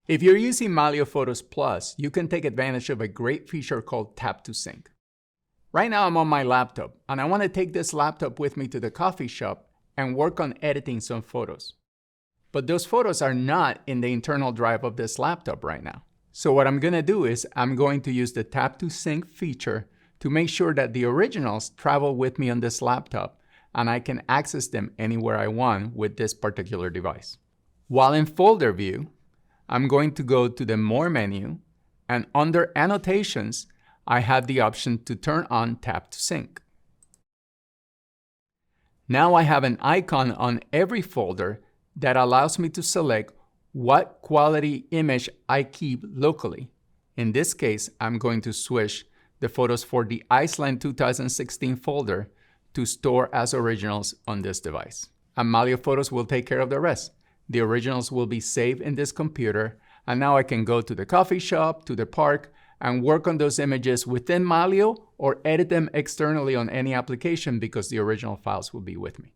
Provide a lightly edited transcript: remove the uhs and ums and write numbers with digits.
If you're using Mylio Photos Plus, you can take advantage of a great feature called Tap to Sync. Right now I'm on my laptop, and I want to take this laptop with me to the coffee shop and work on editing some photos. But those photos are not in the internal drive of this laptop right now. So what I'm going to do is I'm going to use the Tap to Sync feature to make sure that the originals travel with me on this laptop and I can access them anywhere I want with this particular device. While in folder view, I'm going to go to the More menu, and under Annotations, I have the option to turn on Tap to Sync. Now I have an icon on every folder that allows me to select what quality image I keep locally. In this case, I'm going to switch the photos for the Iceland 2016 folder to store as originals on this device. And Mylio Photos will take care of the rest. The originals will be saved in this computer, and now I can go to the coffee shop, to the park, and work on those images within Mylio or edit them externally on any application because the original files will be with me.